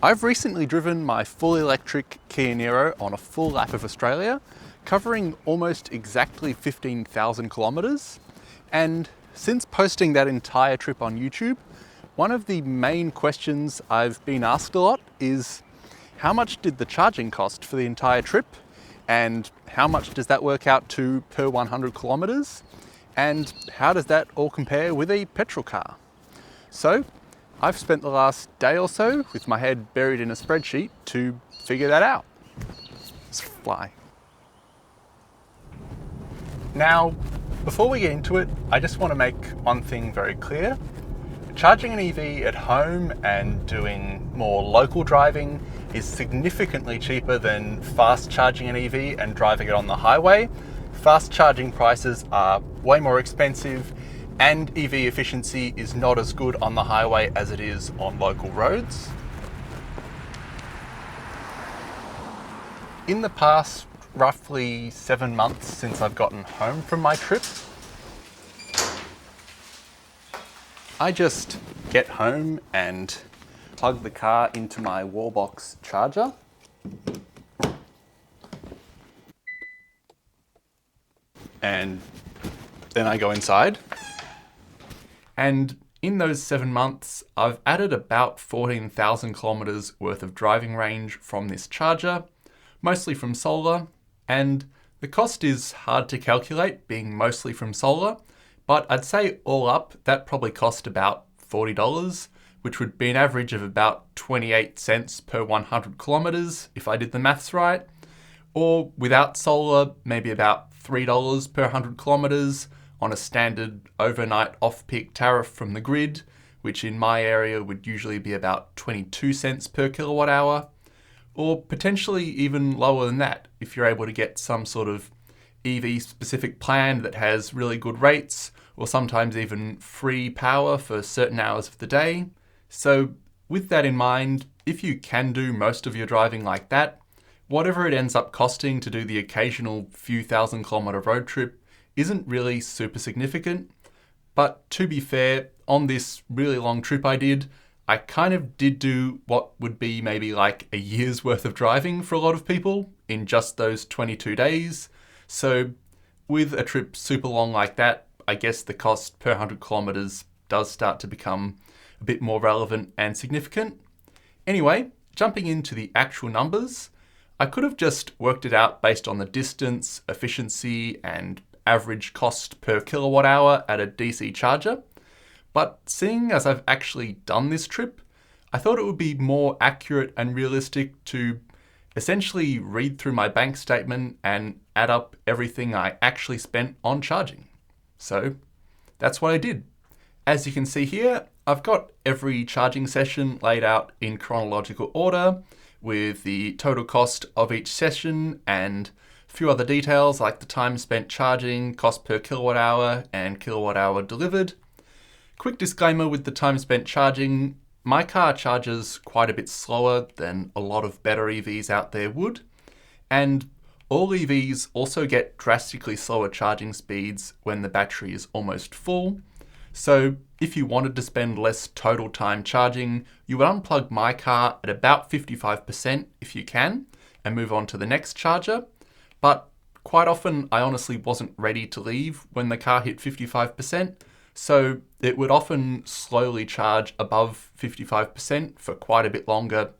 I've recently driven my fully electric e-Niro on a full lap of Australia, covering almost exactly 15,000 kilometres. And since posting that entire trip on YouTube, one of the main questions I've been asked a lot is how much did the charging cost for the entire trip? And how much does that work out to per 100 kilometres? And how does that all compare with a petrol car? So I've spent the last day or so with my head buried in a spreadsheet to figure that out. Let's fly. Now, before we get into it, I just want to make one thing very clear. Charging an EV at home and doing more local driving is significantly cheaper than fast charging an EV and driving it on the highway. Fast charging prices are way more expensive, and EV efficiency is not as good on the highway as it is on local roads. In the past roughly 7 months since I've gotten home from my trip, I just get home and plug the car into my wallbox charger. And then I go inside. And in those 7 months, I've added about 14,000 kilometers worth of driving range from this charger, mostly from solar. And the cost is hard to calculate, being mostly from solar, but I'd say all up, that probably cost about $40, which would be an average of about 28 cents per 100 kilometers, if I did the maths right. Or without solar, maybe about $3 per 100 kilometers, on a standard overnight off-peak tariff from the grid, which in my area would usually be about 22 cents per kilowatt hour, or potentially even lower than that if you're able to get some sort of EV-specific plan that has really good rates, or sometimes even free power for certain hours of the day. So with that in mind, if you can do most of your driving like that, whatever it ends up costing to do the occasional few thousand kilometer road trip isn't really super significant. But to be fair, on this really long trip I did, I kind of did do what would be maybe like a year's worth of driving for a lot of people in just those 22 days. So with a trip super long like that, I guess the cost per 100 kilometers does start to become a bit more relevant and significant. Anyway, jumping into the actual numbers, I could have just worked it out based on the distance, efficiency, and average cost per kilowatt hour at a DC charger. But seeing as I've actually done this trip, I thought it would be more accurate and realistic to essentially read through my bank statement and add up everything I actually spent on charging. So that's what I did. As you can see here, I've got every charging session laid out in chronological order with the total cost of each session and a few other details like the time spent charging, cost per kilowatt hour, and kilowatt hour delivered. Quick disclaimer with the time spent charging, my car charges quite a bit slower than a lot of better EVs out there would, and all EVs also get drastically slower charging speeds when the battery is almost full. So if you wanted to spend less total time charging, you would unplug my car at about 55% if you can, and move on to the next charger. But quite often I honestly wasn't ready to leave when the car hit 55%, so it would often slowly charge above 55% for quite a bit longer,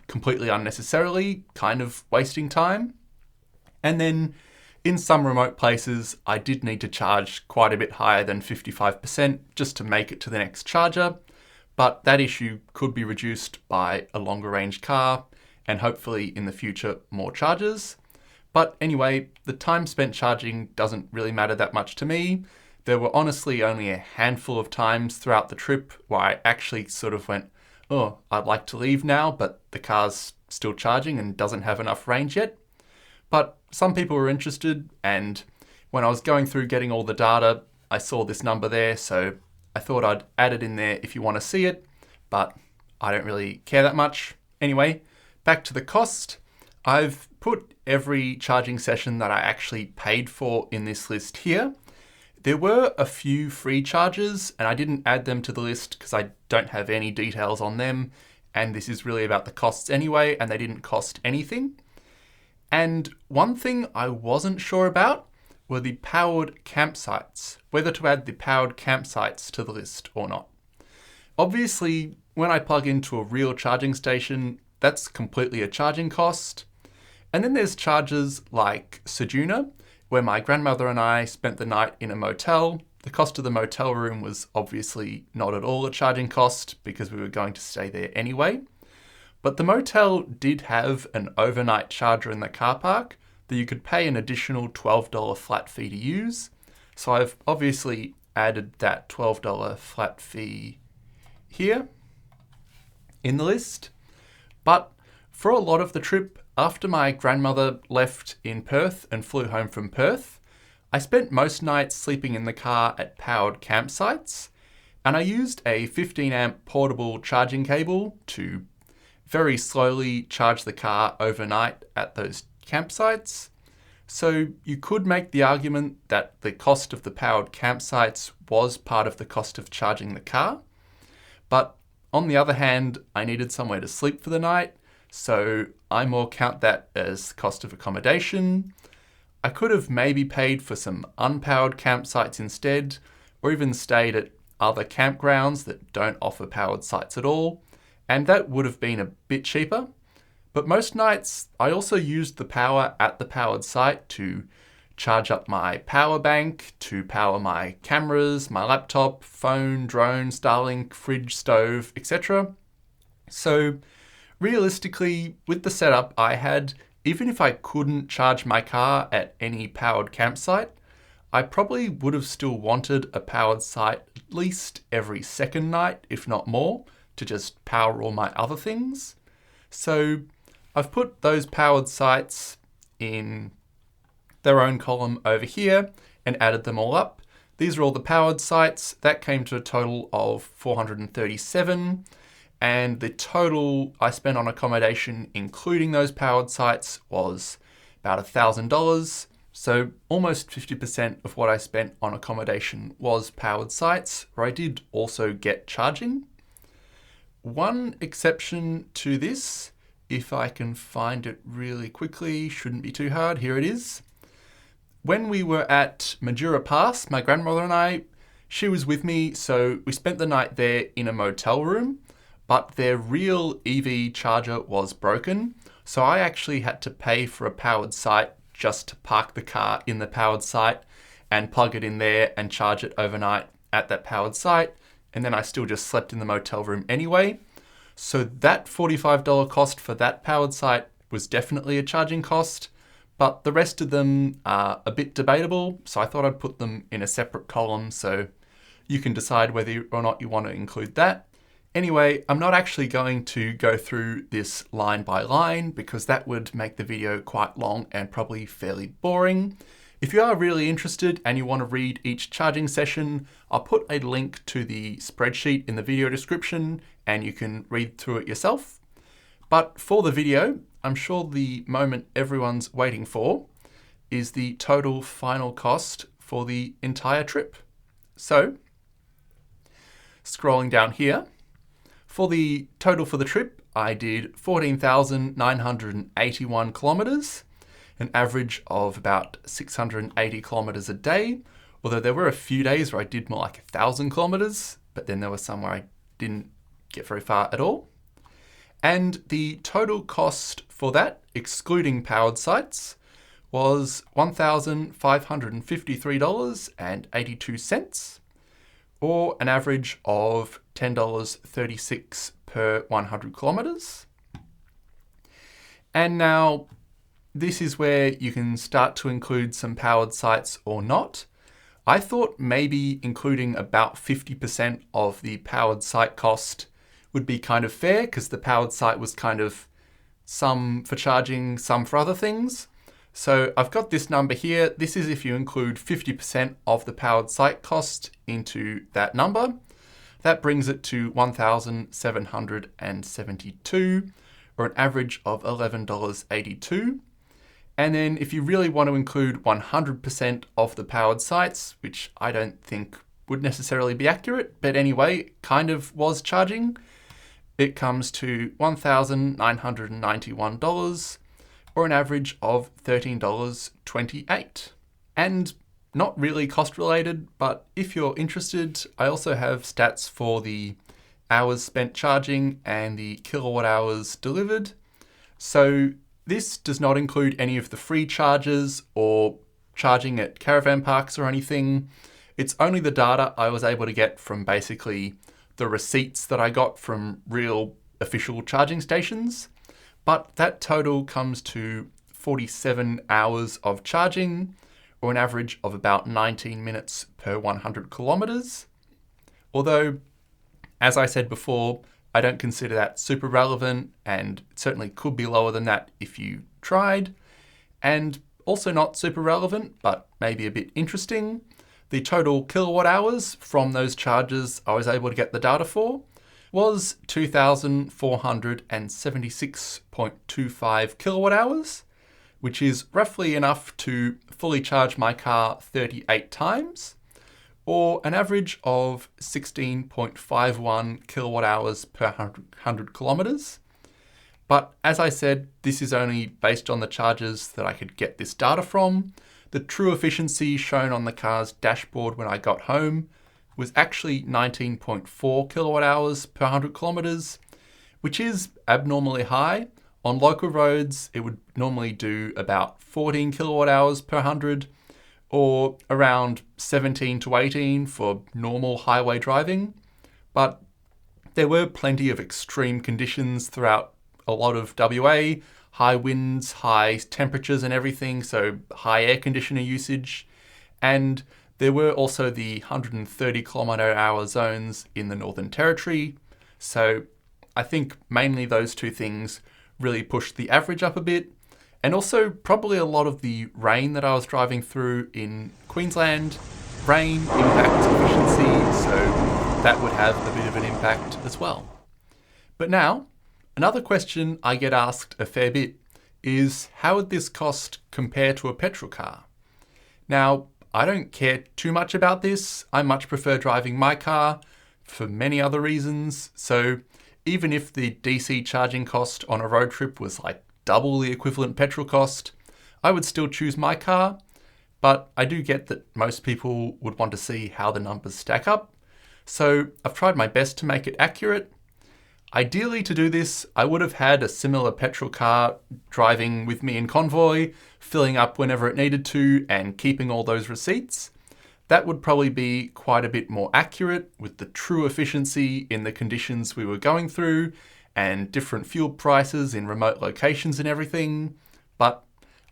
completely unnecessarily, kind of wasting time. And then in some remote places, I did need to charge quite a bit higher than 55% just to make it to the next charger, but that issue could be reduced by a longer range car and hopefully in the future more chargers. But anyway, the time spent charging doesn't really matter that much to me. There were honestly only a handful of times throughout the trip where I actually sort of went, oh, I'd like to leave now, but the car's still charging and doesn't have enough range yet. But some people were interested, and when I was going through getting all the data, I saw this number there, so I thought I'd add it in there if you want to see it, but I don't really care that much. Anyway, back to the cost. I've put every charging session that I actually paid for in this list here. There were a few free charges, and I didn't add them to the list because I don't have any details on them, and this is really about the costs anyway, and they didn't cost anything. And one thing I wasn't sure about were the powered campsites, whether to add the powered campsites to the list or not. Obviously, when I plug into a real charging station, that's completely a charging cost. And then there's charges like Sejuna, where my grandmother and I spent the night in a motel. The cost of the motel room was obviously not at all a charging cost because we were going to stay there anyway. But the motel did have an overnight charger in the car park that you could pay an additional $12 flat fee to use. So I've obviously added that $12 flat fee here in the list. But for a lot of the trip, after my grandmother left in Perth and flew home from Perth, I spent most nights sleeping in the car at powered campsites, and I used a 15 amp portable charging cable to very slowly charge the car overnight at those campsites. So you could make the argument that the cost of the powered campsites was part of the cost of charging the car. But on the other hand, I needed somewhere to sleep for the night, so I more count that as cost of accommodation. I could have maybe paid for some unpowered campsites instead, or even stayed at other campgrounds that don't offer powered sites at all, and that would have been a bit cheaper. But most nights, I also used the power at the powered site to charge up my power bank, to power my cameras, my laptop, phone, drone, Starlink, fridge, stove, etc. So realistically, with the setup I had, even if I couldn't charge my car at any powered campsite, I probably would have still wanted a powered site at least every second night, if not more, to just power all my other things. So I've put those powered sites in their own column over here and added them all up. These are all the powered sites. That came to a total of 437. And the total I spent on accommodation, including those powered sites, was about $1,000. So almost 50% of what I spent on accommodation was powered sites, where I did also get charging. One exception to this, if I can find it really quickly, shouldn't be too hard, here it is. When we were at Majura Pass, my grandmother and I, she was with me, so we spent the night there in a motel room, but their real EV charger was broken, so I actually had to pay for a powered site just to park the car in the powered site and plug it in there and charge it overnight at that powered site, and then I still just slept in the motel room anyway. So that $45 cost for that powered site was definitely a charging cost, but the rest of them are a bit debatable, so I thought I'd put them in a separate column so you can decide whether or not you want to include that. Anyway, I'm not actually going to go through this line by line because that would make the video quite long and probably fairly boring. If you are really interested and you want to read each charging session, I'll put a link to the spreadsheet in the video description and you can read through it yourself. But for the video, I'm sure the moment everyone's waiting for is the total final cost for the entire trip. So, scrolling down here, for the total for the trip, I did 14,981 kilometers, an average of about 680 kilometers a day, although there were a few days where I did more like 1,000 kilometers, but then there was some where I didn't get very far at all. And the total cost for that, excluding powered sites, was $1,553.82, or an average of $10.36 per 100 kilometers. And now, this is where you can start to include some powered sites or not. I thought maybe including about 50% of the powered site cost would be kind of fair because the powered site was kind of some for charging, some for other things. So I've got this number here. This is if you include 50% of the powered site cost into that number. That brings it to $1,772, or an average of $11.82. And then if you really want to include 100% of the powered sites, which I don't think would necessarily be accurate, but anyway, kind of was charging, it comes to $1,991, or an average of $13.28. And not really cost related, but if you're interested, I also have stats for the hours spent charging and the kilowatt hours delivered. So this does not include any of the free charges or charging at caravan parks or anything. It's only the data I was able to get from basically the receipts that I got from real official charging stations. But that total comes to 47 hours of charging, or an average of about 19 minutes per 100 kilometers. Although, as I said before, I don't consider that super relevant, and it certainly could be lower than that if you tried. And also not super relevant, but maybe a bit interesting, the total kilowatt hours from those charges I was able to get the data for was 2,476.25 kilowatt hours, which is roughly enough to fully charge my car 38 times, or an average of 16.51 kilowatt hours per 100 kilometers. But as I said, this is only based on the charges that I could get this data from. The true efficiency shown on the car's dashboard when I got home was actually 19.4 kilowatt hours per 100 kilometers, which is abnormally high. On local roads, it would normally do about 14 kilowatt hours per 100, or around 17 to 18 for normal highway driving. But there were plenty of extreme conditions throughout a lot of WA, high winds, high temperatures and everything, so high air conditioner usage. And there were also the 130 kilometre hour zones in the Northern Territory. So I think mainly those two things really pushed the average up a bit. And also probably a lot of the rain that I was driving through in Queensland. Rain impacts efficiency, so that would have a bit of an impact as well. But now, another question I get asked a fair bit is, how would this cost compare to a petrol car? Now, I don't care too much about this. I much prefer driving my car for many other reasons. So even if the DC charging cost on a road trip was like double the equivalent petrol cost, I would still choose my car. But I do get that most people would want to see how the numbers stack up. So I've tried my best to make it accurate. Ideally, to do this, I would have had a similar petrol car driving with me in convoy, filling up whenever it needed to, and keeping all those receipts. That would probably be quite a bit more accurate with the true efficiency in the conditions we were going through and different fuel prices in remote locations and everything. But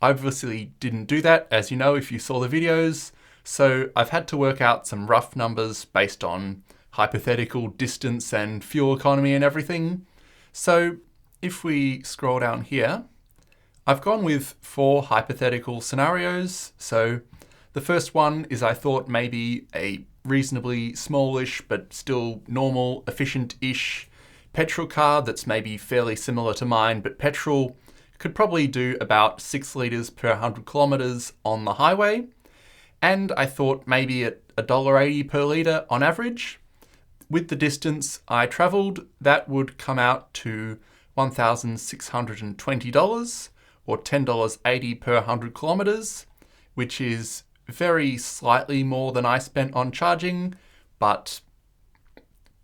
I obviously didn't do that, as you know if you saw the videos. So I've had to work out some rough numbers based on hypothetical distance and fuel economy and everything. So if we scroll down here, I've gone with 4 hypothetical scenarios. So the first one is I thought maybe a reasonably smallish but still normal, efficient-ish petrol car that's maybe fairly similar to mine, but petrol could probably do about 6 litres per 100 kilometres on the highway. And I thought maybe at $1.80 per litre on average. With the distance I travelled, that would come out to $1,620, or $10.80 per 100 kilometres, which is very slightly more than I spent on charging, but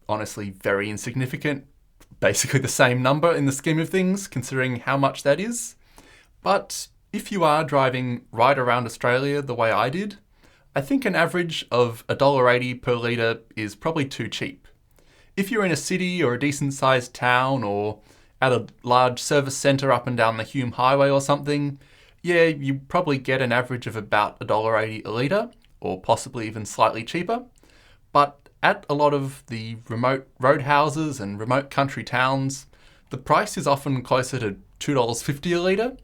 honestly very insignificant. Basically the same number in the scheme of things, considering how much that is. But if you are driving right around Australia the way I did, I think an average of $1.80 per litre is probably too cheap. If you're in a city or a decent sized town or at a large service centre up and down the Hume Highway or something, yeah, you probably get an average of about $1.80 a litre, or possibly even slightly cheaper. But at a lot of the remote roadhouses and remote country towns, the price is often closer to $2.50 a litre.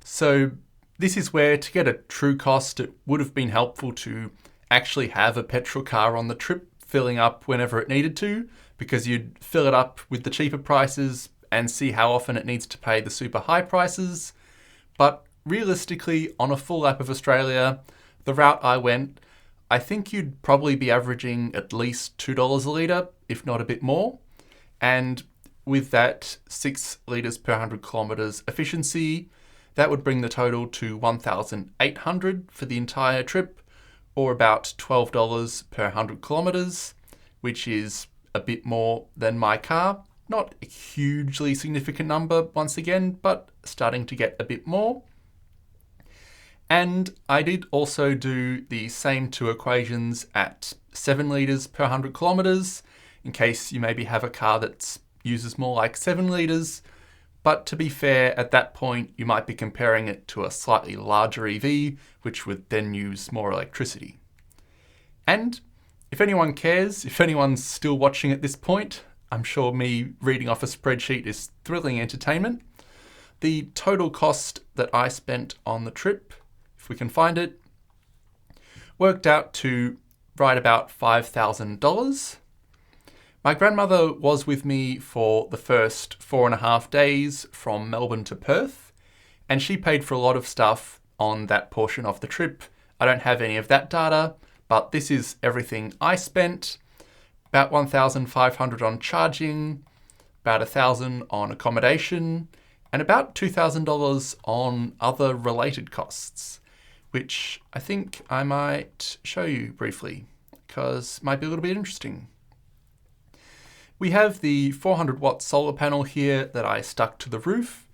So this is where, to get a true cost, it would have been helpful to actually have a petrol car on the trip, filling up whenever it needed to, because you'd fill it up with the cheaper prices and see how often it needs to pay the super high prices. But realistically, on a full lap of Australia, the route I went, I think you'd probably be averaging at least $2 a litre, if not a bit more. And with that 6 litres per 100 kilometres efficiency, that would bring the total to 1,800 for the entire trip, or about $12 per 100 kilometres, which is a bit more than my car. Not a hugely significant number once again, but starting to get a bit more. And I did also do the same two equations at 7 litres per 100 kilometres, in case you maybe have a car that uses more like 7 litres. But to be fair, at that point, you might be comparing it to a slightly larger EV, which would then use more electricity. And if anyone cares, if anyone's still watching at this point, I'm sure me reading off a spreadsheet is thrilling entertainment. The total cost that I spent on the trip, if we can find it, worked out to right about $5,000. My grandmother was with me for the first 4.5 days from Melbourne to Perth, and she paid for a lot of stuff on that portion of the trip. I don't have any of that data, but this is everything I spent. About $1,500 on charging, about $1,000 on accommodation, and about $2,000 on other related costs, which I think I might show you briefly, because it might be a little bit interesting. We have the 400 watt solar panel here that I stuck to the roof.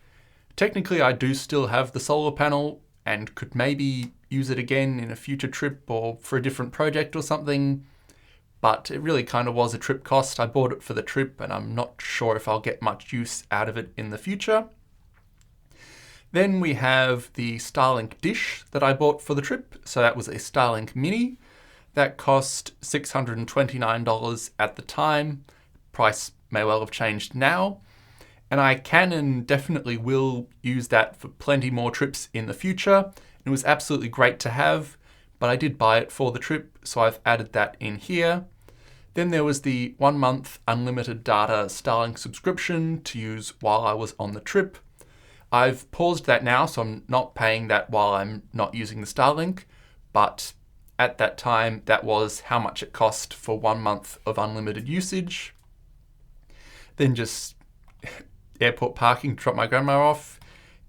Technically, I do still have the solar panel and could maybe use it again in a future trip or for a different project or something, but it really kind of was a trip cost. I bought it for the trip and I'm not sure if I'll get much use out of it in the future. Then we have the Starlink dish that I bought for the trip. So that was a Starlink Mini. That cost $629 at the time. Price may well have changed now. And I can and definitely will use that for plenty more trips in the future. It was absolutely great to have, but I did buy it for the trip, so I've added that in here. Then there was the 1 month unlimited data Starlink subscription to use while I was on the trip. I've paused that now, so I'm not paying that while I'm not using the Starlink, but at that time, that was how much it cost for 1 month of unlimited usage. Then just airport parking to drop my grandma off,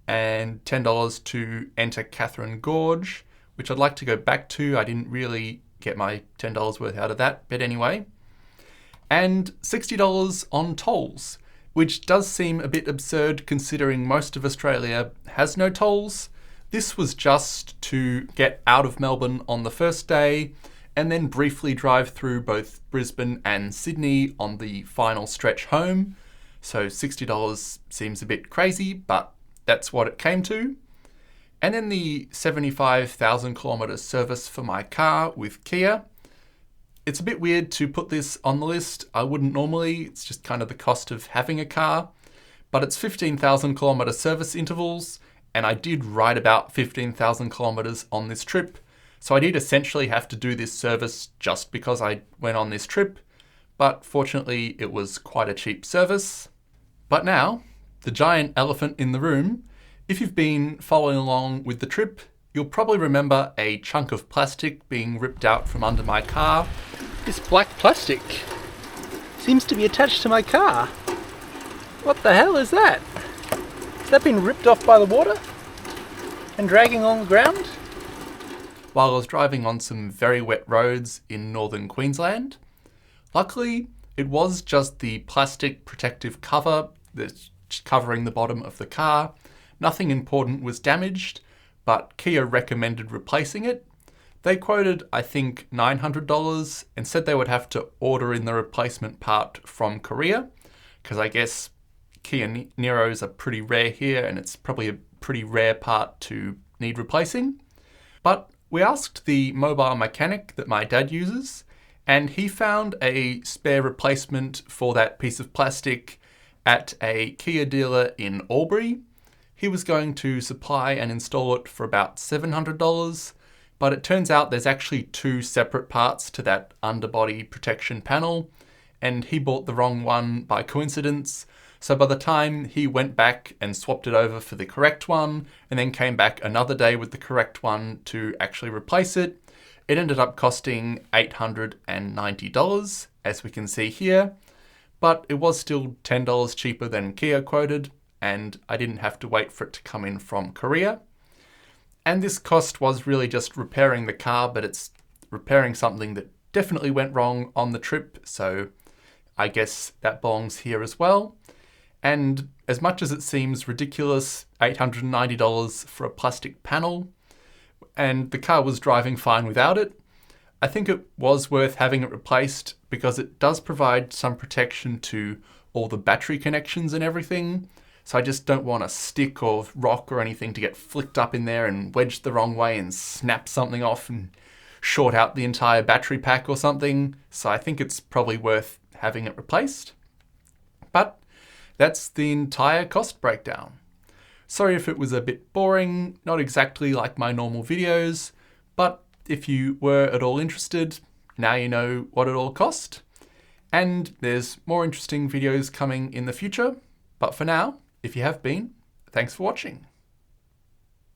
and $10 to enter Catherine Gorge, which I'd like to go back to. I didn't really get my $10 worth out of that, but anyway. And $60 on tolls, which does seem a bit absurd considering most of Australia has no tolls. This was just to get out of Melbourne on the first day and then briefly drive through both Brisbane and Sydney on the final stretch home. So $60 seems a bit crazy, but that's what it came to. And then the 75,000 kilometre service for my car with Kia. It's a bit weird to put this on the list. I wouldn't normally, it's just kind of the cost of having a car, but it's 15,000 kilometre service intervals, and I did ride about 15,000 kilometres on this trip. So I did essentially have to do this service just because I went on this trip, but fortunately it was quite a cheap service. But now, the giant elephant in the room, if you've been following along with the trip, you'll probably remember a chunk of plastic being ripped out from under my car. This black plastic seems to be attached to my car. What the hell is that? Has that been ripped off by the water and dragging on the ground? While I was driving on some very wet roads in northern Queensland. Luckily, it was just the plastic protective cover that's covering the bottom of the car. Nothing important was damaged, but Kia recommended replacing it. They quoted, I think, $900 and said they would have to order in the replacement part from Korea, because I guess Kia Niros are pretty rare here and it's probably a pretty rare part to need replacing. But we asked the mobile mechanic that my dad uses, and he found a spare replacement for that piece of plastic at a Kia dealer in Albury. He was going to supply and install it for about $700, but it turns out there's actually 2 separate parts to that underbody protection panel, and he bought the wrong one by coincidence. So by the time he went back and swapped it over for the correct one, and then came back another day with the correct one to actually replace it, it ended up costing $890, as we can see here. but it was still $10 cheaper than Kia quoted, and I didn't have to wait for it to come in from Korea. And this cost was really just repairing the car, but it's repairing something that definitely went wrong on the trip, so I guess that belongs here as well. And as much as it seems ridiculous, $890 for a plastic panel, and the car was driving fine without it, I think it was worth having it replaced because it does provide some protection to all the battery connections and everything. So I just don't want a stick or rock or anything to get flicked up in there and wedged the wrong way and snap something off and short out the entire battery pack or something. So I think it's probably worth having it replaced. But that's the entire cost breakdown. Sorry if it was a bit boring, not exactly like my normal videos, but if you were at all interested, now you know what it all cost. And there's more interesting videos coming in the future. But for now, if you have been, thanks for watching.